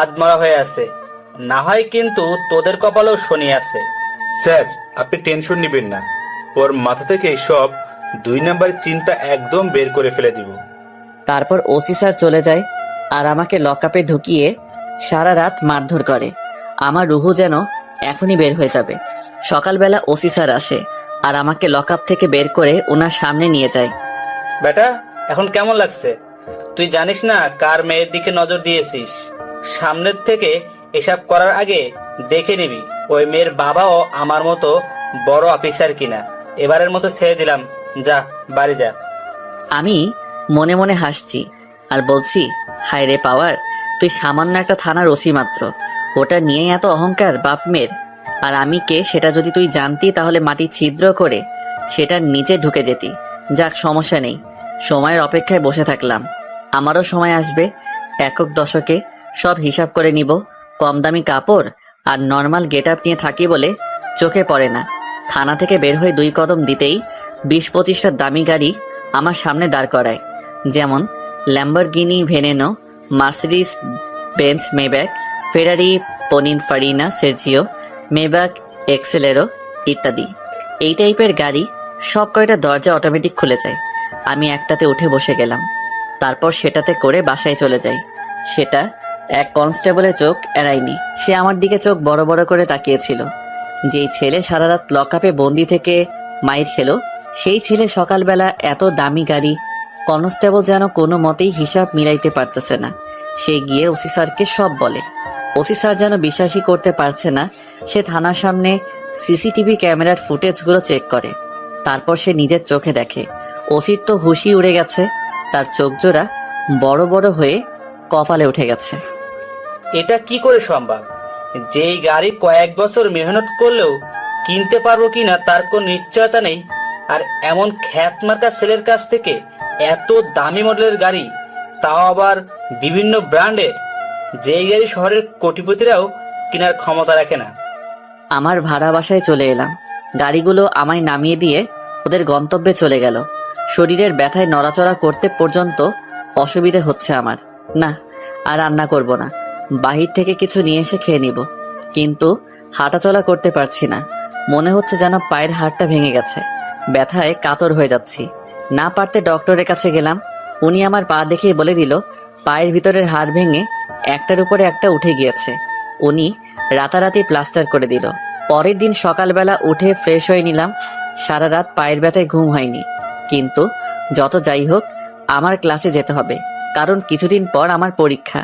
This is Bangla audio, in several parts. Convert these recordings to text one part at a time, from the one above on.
আধমরা হয়ে আছে। না হয় কিন্তু তোদের কপালেও শনি আছে। স্যার, আপনি টেনশন নেবেন না, ওর মাথা থেকে সব 2 নাম্বার চিন্তা একদম বের করে ফেলে দিব। তারপর ওসি স্যার চলে যায় আর আমাকে লকআপে ঢুকিয়ে সারা রাত মারধর করে। আমার রুহু যেন এখনই বের হয়ে যাবে। সকালবেলা ওসি স্যার আসে আর আমাকে লকআপ থেকে বের করে ওনার সামনে নিয়ে যায়। বেটা, এখন কেমন লাগছে? তুই জানিস না কার মেয়ের দিকে নজর দিয়েছিস? সামনের থেকে এসব করার আগে দেখে নিবি ওই মেয়ের বাবাও আমার মতো বড় অফিসার কিনা। এবারের মতো ছেড়ে দিলাম, যা বাড়ি যা। আমি মনে মনে হাসছি আর বলছি, হায় রে পাওয়ার, তুই সামান্য একটা থানার ওসি মাত্র, ওটা নিয়ে এত অহংকার বাপ মেয়ের। আর আমি কে সেটা যদি তুই জানতি তাহলে মাটি ছিদ্র করে সেটা নিচে ঢুকে যেতি। যাক, সমস্যা নেই, সময়ের অপেক্ষায় বসে থাকলাম। আমারও সময় আসবে, একক দশকে সব হিসাব করে নিব। কম দামি কাপড় আর নর্মাল গেট আপ নিয়ে থাকি বলে চোখে পড়ে না। থানা থেকে বের হয়ে 2 কদম দিতেই 20-25টা দামি গাড়ি আমার সামনে দাঁড় করায়, যেমন Lamborghini Veneno, Mercedes Benz Maybach, Ferrari Pininfarina Sergio, Maybach Exelero ইত্যাদি। এই টাইপের গাড়ি সব কয়টা দরজা অটোমেটিক খুলে যায়। আমি একটাতে উঠে বসে গেলাম, তারপর সেটাতে করে বাসায় চলে যাই। সেটা এক কনস্টেবলের চোখ এড়ায়নি। সে আমার দিকে চোখ বড় বড় করে তাকিয়েছিল। যেই ছেলে সারা রাত লকআপে বন্দি থেকে মাইর খেলো, সেই ছেলে সকালবেলা এত দামি গাড়ি। কনস্টেবল যেন কোনো মতেই হিসাব মিলাইতে পারতেছে না। সে গিয়ে ওসি স্যারকে সব বলে। ওসি স্যার যেন বিশ্বাসই করতে পারছে না। সে থানার সামনে সিসিটিভি ক্যামেরার ফুটেজগুলো চেক করে। তারপর সে নিজের চোখে দেখে ওসির তো হুশই উড়ে গেছে। তার চোখ জোড়া বড় বড় হয়ে কপালে উঠে গেছে। এটা কি করে সম্ভব? যেই গাড়ি কয়েক বছর মেহনত করলেও কিনতে পারবো কিনা তার কোনো নিশ্চয়তা নেই, আর এমন খ্যাত মার্কা ছেলের কাছ থেকে এত দামি মডেলের গাড়ি, তাও আবার বিভিন্ন ব্র্যান্ডের, যেই গাড়ি শহরের কোটিপতিরাও কেনার ক্ষমতা রাখে না। আমার ভাড়া বাসায় চলে এলাম। গাড়িগুলো আমায় নামিয়ে দিয়ে ওদের গন্তব্যে চলে গেল। শরীরের ব্যথায় নড়াচড়া করতে পর্যন্ত অসুবিধে হচ্ছে আমার। না, আর রান্না করব না, বাহির থেকে কিছু নিয়ে এসে খেয়ে নিব। কিন্তু হাঁটাচলা করতে পারছি না। মনে হচ্ছে যেন পায়ের হাড়টা ভেঙে গেছে। ব্যথায় কাতর হয়ে যাচ্ছি। না পারতে ডক্টরের কাছে গেলাম। উনি আমার পা দেখে বলে দিল পায়ের ভিতরের হাড় ভেঙে একটার উপরে একটা উঠে গিয়েছে। উনি রাতারাতি প্লাস্টার করে দিল। পরের দিন সকালবেলা উঠে ফ্রেশ হয়ে নিলাম। সারা রাত পায়ের ব্যথায় ঘুম হয়নি। কিন্তু যত যাই হোক, আমার ক্লাসে যেতে হবে, কারণ কিছুদিন পর আমার পরীক্ষা।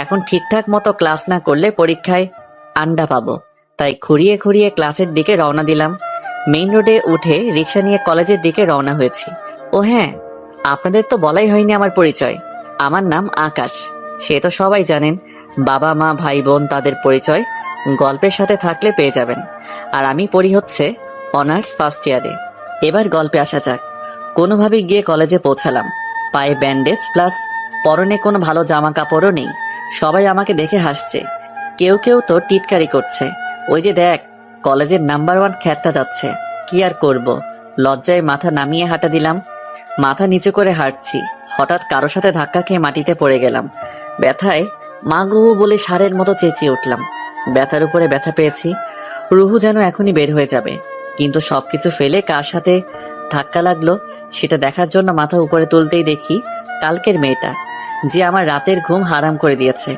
এখন ঠিকঠাক মতো ক্লাস না করলে পরীক্ষায় আন্ডা পাবো। তাই খুঁড়িয়ে খুঁড়িয়ে ক্লাসের দিকে রওনা দিলাম। মেইন রোডে উঠে রিক্সা নিয়ে কলেজের দিকে রওনা হয়েছি। ও হ্যাঁ, আপনাদের তো বলাই হয়নি আমার পরিচয়। আমার নাম আকাশ, সে তো সবাই জানেন। বাবা মা ভাই বোন তাদের পরিচয় গল্পের সাথে থাকলে পেয়ে যাবেন। আর আমি পড়ি হচ্ছে অনার্স ফার্স্ট ইয়ারে। এবার গল্পে আসা যাক। কোনোভাবে গিয়ে কলেজে পৌঁছালাম। পায়ে ব্যান্ডেজ প্লাস পরনে কোনো ভালো জামা কাপড়ও নেই। সবাই আমাকে দেখে হাসছে, কেউ কেউ তো টিটকারি করছে। ওই যে দেখ, কলেজের নাম্বার 1 খ্যাতটা যাচ্ছে। কি আর করব, লজ্জায় মাথা নামিয়ে হাঁটা দিলাম। মাথা নিচু করে হাঁটছি, হঠাৎ কারো সাথে ধাক্কা খেয়ে মাটিতে পড়ে গেলাম। ব্যথায় মা গো বলে ষাঁড়ের মতো চেঁচিয়ে উঠলাম। ব্যথার উপরে ব্যথা পেয়েছি, রুহু যেন এখনই বের হয়ে যাবে। কিন্তু সবকিছু ফেলে কার সাথে ধাক্কা লাগলো সেটা দেখার জন্য মাথা উপরে তুলতেই দেখি কালকের মেয়েটা, যে আমার রাতের ঘুম হারাম করে দিয়েছে।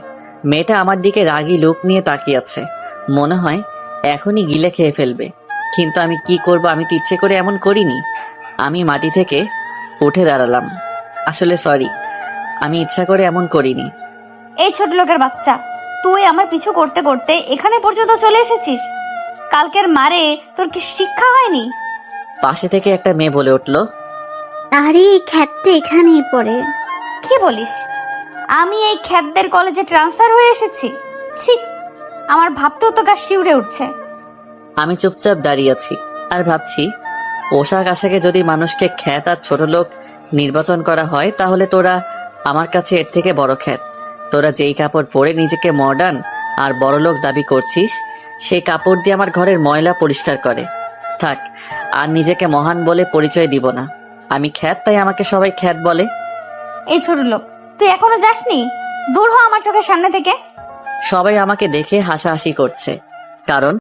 মেয়েটা আমার দিকে রাগী লুক নিয়ে তাকিয়ে আছে। মনে হয় এখনই গিলে খেয়ে ফেলবে। কিন্তু আমি কি করব, আমি তো ইচ্ছে করে এমন করিনি। আমি মাটি থেকে উঠে দাঁড়ালাম। আসলে সরি, আমি ইচ্ছা করে এমন করিনি। এই ছোট লোকের বাচ্চা, তুই আমার পিছু করতে করতে এখানে পর্যন্ত চলে এসেছিস। কালকের মারে তোর কি শিক্ষা হয়নি? পাশে থেকে একটা মেয়ে বলে উঠল, আরে এই খ্যাতটা এখানেই পড়ে। কি বলিস? আমি এই খ্যাতদের কলেজে ট্রান্সফার হয়ে এসেছি? ছি, আমার ভাবতেও তো গা শিউরে উঠছে। আমি চুপচাপ দাঁড়িয়ে আছি আর ভাবছি, পোশাক আশাকে যদি মানুষকে খ্যাত আর ছোট লোক নির্বাচন করা হয়, তাহলে তোরা আমার কাছে এর থেকে বড় খ্যাত। তোরা যেই কাপড় পরে নিজেকে মডার্ন আর বড় লোক দাবি করছিস, সেই কাপড় দিয়ে আমার ঘরের ময়লা পরিষ্কার করে। থাক, আর নিজেকে মহান বলে পরিচয় দিব না। আমি খ্যাত, তাই আমাকে সবাই খ্যাত বলে। এই ছোট লোক, তুই এখনো যাসনি? দূর হ আমার চোখের সামনে থেকে। সবাই আমাকে দেখে হাসাহাসি করছে, কারণ